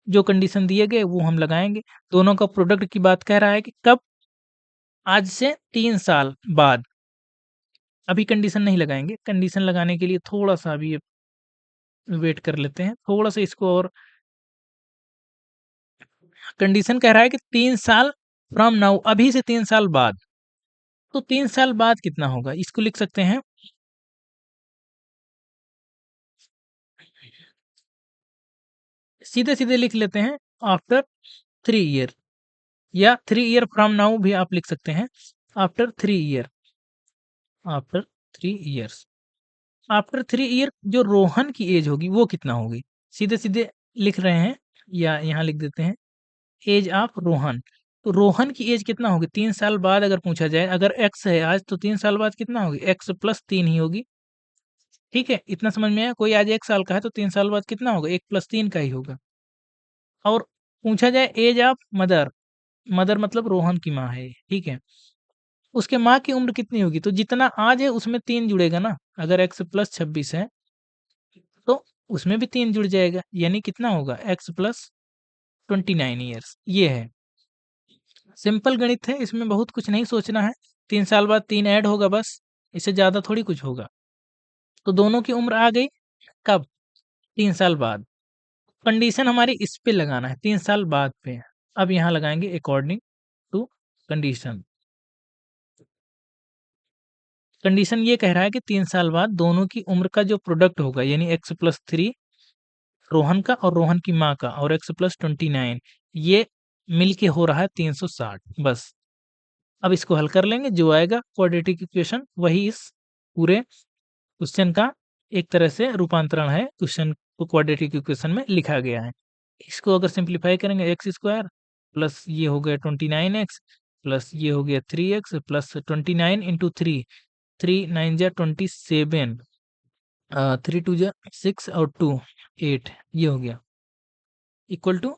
जो कंडीशन दिए गए वो हम लगाएंगे। दोनों का प्रोडक्ट की बात कह रहा है कि कब? आज से 3 साल बाद। अभी कंडीशन नहीं लगाएंगे, कंडीशन लगाने के लिए थोड़ा सा अभी वेट कर लेते हैं, थोड़ा सा इसको। और कंडीशन कह रहा है कि 3 साल फ्रॉम नाउ, अभी से 3 साल बाद। तो 3 साल बाद कितना होगा? इसको लिख सकते हैं, सीधे सीधे लिख लेते हैं, आफ्टर 3 ईयर, या 3 ईयर फ्रॉम नाउ भी आप लिख सकते हैं। After 3 year, after 3 years, after 3 year जो रोहन की एज होगी वो कितना होगी? सीधे सीधे लिख रहे हैं, या यहाँ लिख देते हैं एज ऑफ रोहन। तो रोहन की एज कितना होगी 3 साल बाद? अगर पूछा जाए, अगर एक्स है आज तो 3 साल बाद कितना होगी? एक्स प्लस 3 ही होगी। ठीक है, इतना समझ में आया? कोई आज 1 साल का है तो 3 साल बाद कितना होगा? 1 + 3 का ही होगा। और पूछा जाए एज ऑफ मदर, मदर मतलब रोहन की माँ है ये, ठीक है? उसके माँ की उम्र कितनी होगी? तो जितना आज है उसमें 3 जुड़ेगा ना, अगर x + 26 है, तो उसमें भी 3 जुड़ जाएगा, यानी कितना होगा? x + 29 ईयर्स, ये है। सिंपल गणित है, इसमें बहुत कुछ नहीं सोचना है। 3 साल बाद 3 ऐड होगा बस, इससे ज़्यादा थोड़ी कुछ होगा। तो दोनों की उम्र आ गई, कब? 3 साल बाद। कंडीशन हमारी इस पे लगाना है, 3 साल बाद पे। अब यहाँ लगाएँगे अकॉर्डिंग टू कंडीशन। कंडीशन ये कह रहा है कि 3 साल बाद दोनों की उम्र का जो प्रोडक्ट होगा, यानी x + 3 रोहन का और रोहन की माँ का, और x + 29 ये मिलके हो रहा है 360, बस। अब इसको हल कर लेंगे, जो आएगा क्वाड्रेटिक इक्वेशन वही इस पूरे क्वेश्चन का एक तरह से रूपांतरण है, क्वेश्चन को क्वाड्रेटिक इक्वेशन में लिखा गया है। इसको अगर सिंप्लीफाई करेंगे, एक्स स्क्वायर प्लस ये हो गया 29x प्लस ये हो गया 3x प्लस 29 इंटू 3, 3 9 जा 27, 3 2 जा 6 और 2 8, ये हो गया इक्वल टू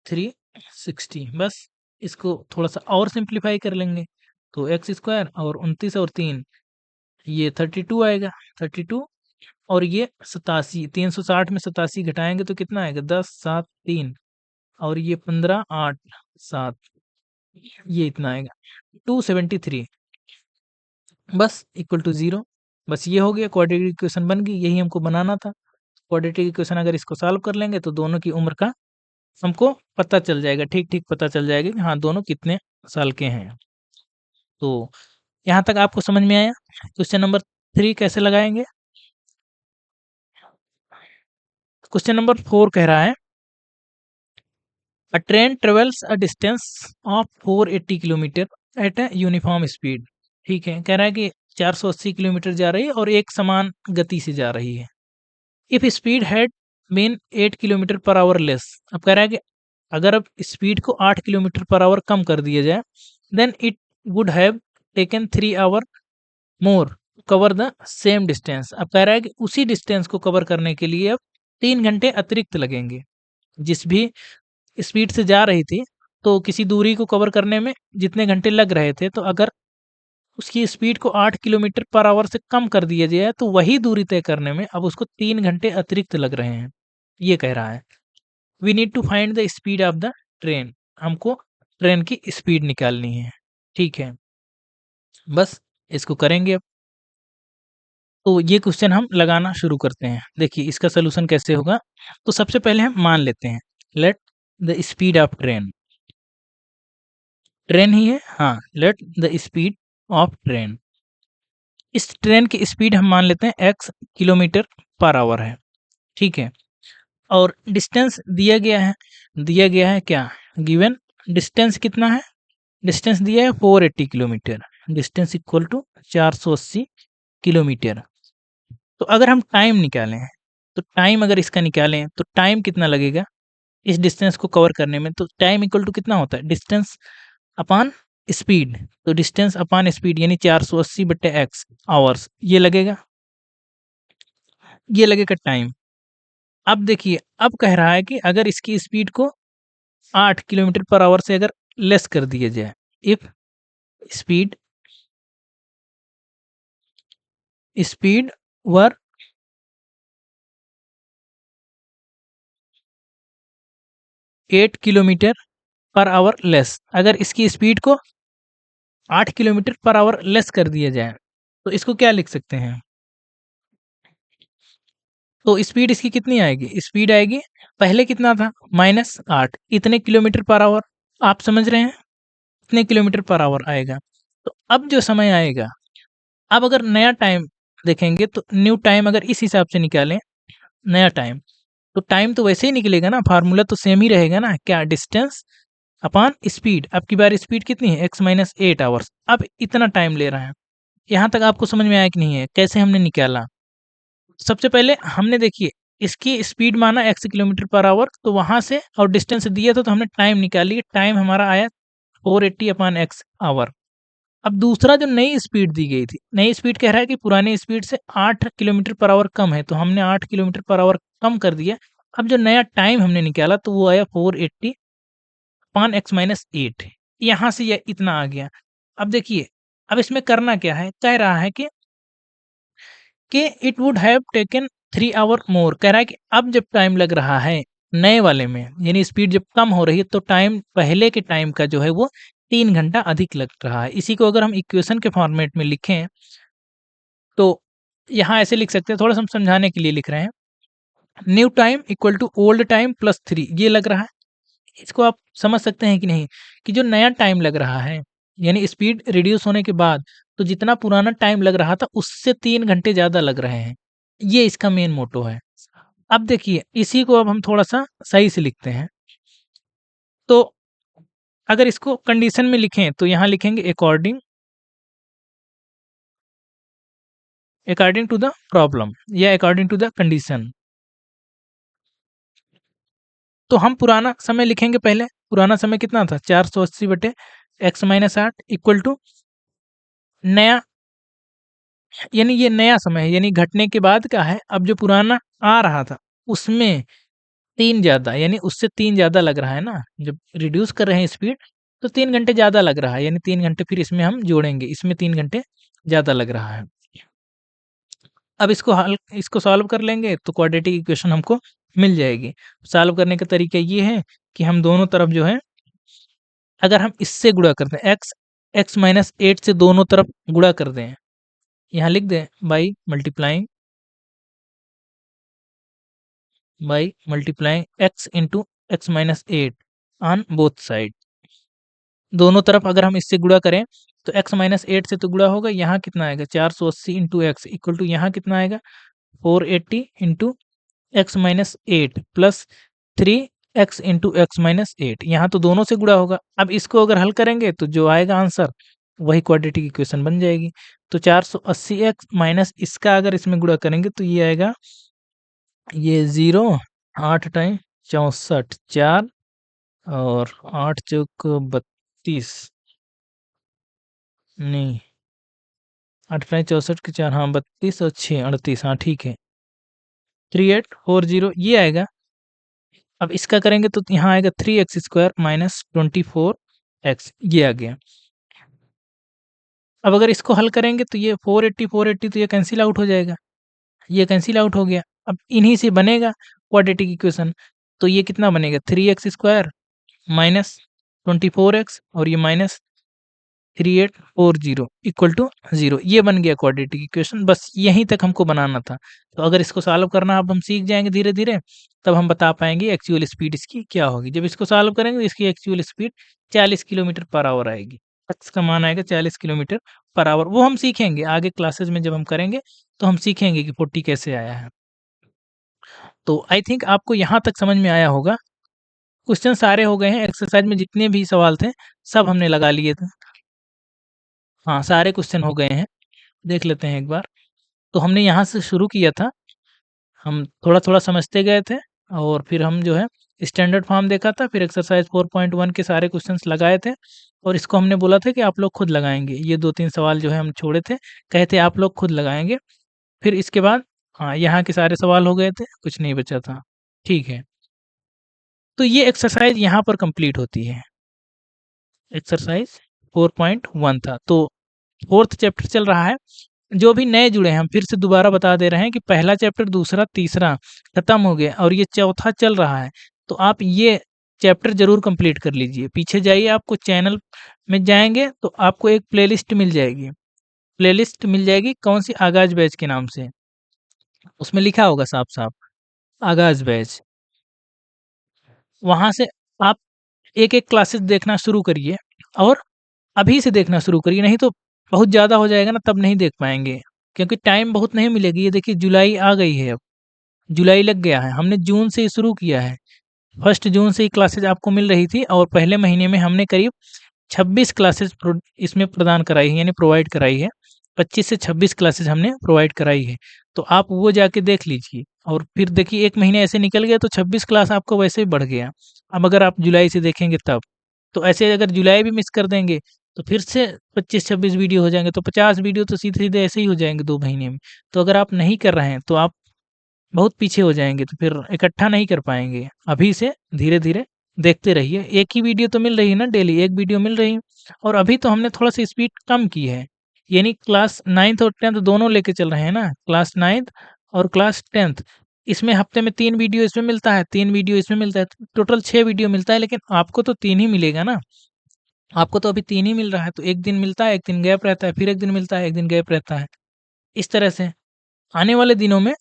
360। बस इसको थोड़ा सा और सिंप्लीफाई कर लेंगे, तो एक्स स्क्वायर और 29 और 3 ये 32 आएगा, 32 और ये 87, 360 में 87 घटाएंगे तो कितना आएगा? 10 7 3 और ये 15 8 7, ये इतना आएगा 273, बस इक्वल टू 0। बस ये हो गया, क्वाड्रेटिक इक्वेशन बन गई, यही हमको बनाना था। क्वाड्रेटिक इक्वेशन अगर इसको सॉल्व कर लेंगे तो दोनों की उम्र का हमको पता चल जाएगा, ठीक-ठीक पता चल जाएगा कि हाँ, दोनों कितने साल के हैं। तो यहाँ तक आपको समझ में आया? क्वेश्चन नंबर 3 कैसे लगाएँगे? क्वेश्चन नंबर 4 कह रहा है A train travels a distance of 480 kilometre at a uniform speed. ठीक है, कह रहा है कि 480 किलोमीटर जा रही है और एक समान गति से जा रही है। If speed had been 8 kilometre per hour less, अब कह रहा है कि अगर अब स्पीड को 8 किलोमीटर पर आवर कम कर दिया जाए, then it would have taken 3 hour more cover the same distance. अब कह रहा है कि उसी डिस्टेंस को कवर करने के लिए अब 3 घंटे अतिरिक्त लगेंगे। जिस भी स्पीड से जा रही थी, तो किसी दूरी को कवर करने में जितने घंटे लग रहे थे, तो अगर उसकी स्पीड को 8 किलोमीटर पर आवर से कम कर दिया जाए, तो वही दूरी तय करने में अब उसको 3 घंटे अतिरिक्त लग रहे हैं। ये कह रहा है। We need to find the speed of the train. हमको ट्रेन की स्पीड निकालनी है। ठीक है, बस इसको करेंगे अब। तो ये क्वेश्चन हम लगाना शुरू करते हैं। देखिए इसका सॉल्यूशन कैसे होगा? तो सबसे पहले हम मान लेते हैं, let the speed of train, train ही है, हाँ, let the speed of train. इस ट्रेन की स्पीड हम मान लेते हैं x किलोमीटर पर आवर है, ठीक है। और डिस्टेंस दिया गया है क्या? गिवन डिस्टेंस कितना है? डिस्टेंस दिया है 480 kilometre, distance equal to 480 kilometre. तो अगर हम टाइम निकालें, तो टाइम अगर इसका निकालें तो टाइम कितना लगेगा इस डिस्टेंस को कवर करने में? तो टाइम इक्वल टू कितना होता है? Distance upon speed. तो डिस्टेंस अपॉन स्पीड यानी 480 बटे एक्स आवर्स, ये लगेगा, ये लगेगा टाइम। अब देखिए, अब कह रहा है कि अगर इसकी स्पीड को 8 किलोमीटर पर आवर से अगर लेस कर दिया जाए, if speed speed were 8 kilometre per hour less, अगर इसकी स्पीड को 8 किलोमीटर पर आवर लेस कर दिया जाए, तो इसको क्या लिख सकते हैं? तो स्पीड इसकी कितनी आएगी? स्पीड आएगी, पहले कितना था? -8, इतने किलोमीटर पर आवर। आप समझ रहे हैं? इतने किलोमीटर पर आवर आएगा। तो अब जो समय आएगा, अब अगर नया टाइम देखेंगे तो न्यू टाइम अगर इस हिसाब से निकालें, नया टाइम, तो टाइम तो वैसे ही निकलेगा ना, फार्मूला तो सेम ही रहेगा ना, क्या? Distance upon speed. अब की बार स्पीड कितनी है? x - 8 hours. अब इतना टाइम ले रहा है। यहाँ तक आपको समझ में आया कि नहीं है? कैसे हमने निकाला? सबसे पहले हमने देखिए इसकी स्पीड माना x किलोमीटर पर आवर, तो वहाँ से और डिस्टेंस दिया था तो हमने टाइम निकाल लिया। टाइम हमारा आया 480 अपॉन x आवर। अब दूसरा जो नई स्पीड दी गई थी, नई स्पीड कह रहा है कि पुरानी स्पीड से 8 किलोमीटर पर आवर कम है, तो हमने 8 किलोमीटर पर आवर कम कर दिया। अब जो नया टाइम हमने निकाला तो वो आया 480 अपान x माइनस 8, यहाँ से ये इतना आ गया। अब देखिए, अब इसमें करना क्या है, कह रहा है कि it would have taken 3 hour more, कह रहा है कि अब जब टाइम लग रहा है नए वाले में, यानी स्पीड जब कम हो रही है तो टाइम पहले के टाइम का जो है वो 3 घंटा अधिक लग रहा है। इसी को अगर हम इक्वेशन के फॉर्मेट में लिखें तो यहाँ ऐसे लिख सकते हैं, थोड़ा सा हम समझाने के लिए लिख रहे हैं। New time equal to old time plus 3, ये लग रहा है। इसको आप समझ सकते हैं कि नहीं, कि जो नया टाइम लग रहा है, यानी स्पीड रिड्यूस होने के बाद, तो जितना पुराना टाइम लग रहा था उससे 3 घंटे ज़्यादा लग रहे हैं। ये इसका मेन मोटो है। अब देखिए, इसी को अब हम थोड़ा-सा सही से लिखते हैं। तो अगर इसको कंडीशन में लिखें तो यहाँ लिखेंगे according according to the problem या अकॉर्डिंग टू द कंडीशन। तो हम पुराना समय लिखेंगे पहले। पुराना समय कितना था? 480 बटे x माइनस 8 इक्वल टू नया, यानी ये नया समय है, यानी घटने के बाद का है। अब जो पुराना आ रहा था उसमें 3 ज़्यादा, यानी उससे 3 ज़्यादा लग रहा है ना, जब रिड्यूस कर रहे हैं स्पीड तो 3 घंटे ज़्यादा लग रहा है, यानी 3 घंटे फिर इसमें हम जोड़ेंगे, इसमें 3 घंटे ज़्यादा लग रहा है। अब इसको सॉल्व कर लेंगे तो क्वाड्रेटिक इक्वेशन हमको मिल जाएगी। सॉल्व करने का तरीका ये है कि हम दोनों तरफ जो है, अगर हम इससे गुणा करते हैं, x माइनस 8 से दोनों तरफ गुणा कर दें, यहाँ लिख दें by multiplying x into x minus 8 on both side. दोनों तरफ अगर हम इससे गुणा करें तो x माइनस 8 से तो गुणा होगा, यहाँ कितना आएगा 480 इंटू एक्स इक्वल टू यहाँ कितना आएगा 480 into x minus 8 plus 3x into x minus 8, यहाँ तो दोनों से गुणा होगा। अब इसको अगर हल करेंगे तो जो आएगा आंसर वही क्वाड्रेटिक इक्वेशन बन जाएगी। तो 480x माइनस इसका अगर इसमें गुणा करेंगे तो ये आएगा, ये 0, 8 टाइम 64 4 और 8 चौक 32, नहीं 8 टाइम 64 के 4, हाँ 32 और 6 38, हाँ ठीक है 3840 ये आएगा। अब इसका करेंगे तो यहाँ आएगा 3x स्क्वायर माइनस 24x, ये आ गया। अब अगर इसको हल करेंगे तो ये 480 तो ये कैंसिल आउट हो जाएगा, ये कैंसिल आउट हो गया। अब इन्हीं से बनेगा क्वाड्रेटिक इक्वेशन। तो ये कितना बनेगा 3x स्क्वायर माइनस 24x और ये माइनस 3840 इक्वल टू 0, ये बन गया क्वाड्रेटिक इक्वेशन। बस यहीं तक हमको बनाना था। तो अगर इसको सॉल्व करना अब हम सीख जाएंगे धीरे धीरे, तब हम बता पाएंगे एक्चुअल स्पीड इसकी क्या होगी। जब इसको सॉल्व करेंगे तो इसकी actual speed 40 kilometre per our आएगी। एक्स का मान आएगा 40 किलोमीटर पर आवर। वो हम सीखेंगे आगे क्लासेस में, जब हम करेंगे तो हम सीखेंगे कि 40 कैसे आया है। तो आई थिंक आपको यहाँ तक समझ में आया होगा। क्वेश्चन सारे हो गए हैं, एक्सरसाइज में जितने भी सवाल थे सब हमने लगा लिए थे। हाँ, सारे क्वेश्चन हो गए हैं, देख लेते हैं एक बार। तो हमने यहाँ से शुरू किया था, हम थोड़ा-थोड़ा समझते गए थे और फिर हम जो है स्टैंडर्ड फॉर्म देखा था, फिर एक्सरसाइज 4.1 के सारे क्वेश्चंस लगाए थे और इसको हमने बोला था कि आप लोग खुद लगाएँगे। ये 2-3 सवाल जो है हम छोड़े थे, कहे थे आप लोग खुद लगाएँगे। फिर इसके बाद हाँ, यहाँ के सारे सवाल हो गए थे, कुछ नहीं बचा था। ठीक है, तो ये एक्सरसाइज यहाँ पर कंप्लीट होती है। एक्सरसाइज 4.1 था, तो 4th चैप्टर चल रहा है। जो भी नए जुड़े हैं हम फिर से दोबारा बता दे रहे हैं कि पहला चैप्टर, दूसरा, तीसरा खत्म हो गया और ये चौथा चल रहा है। तो आप ये चैप्टर ज़रूर कंप्लीट कर लीजिए। पीछे जाइए, आपको चैनल में जाएँगे तो आपको एक प्लेलिस्ट मिल जाएगी। प्लेलिस्ट मिल जाएगी कौन-सी? आगाज़ बैच के नाम से। उसमें लिखा होगा साफ-साफ आगाज़ बैच। वहाँ से आप एक-एक क्लासेस देखना शुरू करिए और अभी से देखना शुरू करिए, नहीं तो बहुत ज़्यादा हो जाएगा ना, तब नहीं देख पाएँगे, क्योंकि टाइम बहुत नहीं मिलेगी। ये देखिए जुलाई आ गई है अब, जुलाई लग गया है, हमने जून से ही शुरू किया है। 1 जून से ही क्लासेस आपको मिल रही थी और पहले महीने में हमने करीब 26 क्लासेस इसमें प्रदान कराई है, यानी प्रोवाइड कराई है। 25 से 26 क्लासेस हमने प्रोवाइड कराई है, तो आप वो जाके देख लीजिए। और फिर देखिए 1 महीने ऐसे निकल गया तो 26 क्लास आपको वैसे ही बढ़ गया। अब अगर आप जुलाई से देखेंगे तब, तो ऐसे अगर जुलाई भी मिस कर देंगे तो फिर से 25-26 वीडियो हो जाएँगे, तो 50 वीडियो तो सीधे-सीधे ऐसे ही हो जाएँगे 2 महीने में। तो अगर आप नहीं कर रहे हैं, तो आप बहुत पीछे हो जाएँगे, तो फिर इकट्ठा नहीं कर पाएँगे। अभी से धीरे-धीरे देखते रहिए। एक ही वीडियो तो मिल रही है ना डेली, एक वीडियो मिल रही है और अभी तो हमने थोड़ा-सा स्पीड कम की है। यानी क्लास 9th और 10th दोनों लेके चल रहे हैं ना, क्लास 9th और क्लास 10th। इसमें हफ्ते में 3 वीडियो इसमें मिलता है, 3 वीडियो इसमें मिलता है, तो टोटल 6 वीडियो मिलता है, लेकिन आपको तो 3 ही मिलेगा ना। आपको तो अभी 3 ही मिल रहा है, तो 1 दिन मिलता है, 1 दिन गैप रहता है, फिर 1 दिन मिलता है, 1 दिन गैप रहता है। इस तरह से आने वाले दिनों में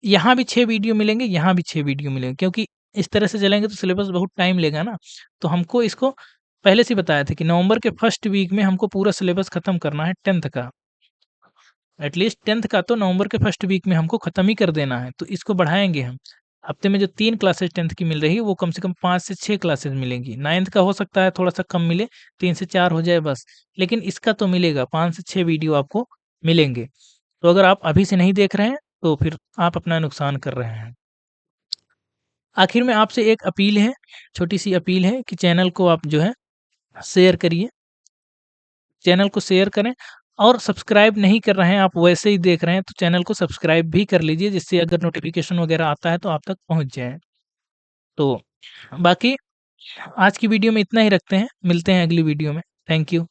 यहाँ भी 6 वीडियो मिलेंगे, यहाँ भी 6 वीडियो मिलेंगे, क्योंकि इस तरह से चलेंगे तो सिलेबस बहुत टाइम लेगा ना। तो हमको इसको पहले से ही बताया था कि नवंबर के फर्स्ट वीक में हमको पूरा सिलेबस खत्म करना है 10th का। एटलीस्ट 10th का तो नवंबर के फर्स्ट वीक में हमको खत्म ही कर देना है, तो इसको बढ़ाएँगे हम। हफ्ते में जो 3 क्लासेस 10th की मिल रही है, वो कम से कम 5 से 6 क्लासेस मिलेंगी। 9th का हो सकता है थोड़ा-सा कम मिले, 3 से 4 हो जाए बस। लेकिन इसका तो मिलेगा, 5 से 6 वीडियो आपको मिलेंगे। तो अगर आप अभी से नहीं देख रहे हैं, तो फिर आप अपना नुकसान कर रहे हैं। आखिर में आपसे एक अपील है, छोटी-सी अपील है कि चैनल को आप जो है शेयर करिए। चैनल को शेयर करें और सब्सक्राइब नहीं कर रहे हैं, आप वैसे ही देख रहे हैं, तो चैनल को सब्सक्राइब भी कर लीजिए, जिससे अगर नोटिफ़िकेशन वगैरह आता है, तो आप तक पहुँच जाए। तो बाकी आज की वीडियो में इतना ही रखते हैं, मिलते हैं अगली वीडियो में। Thank you.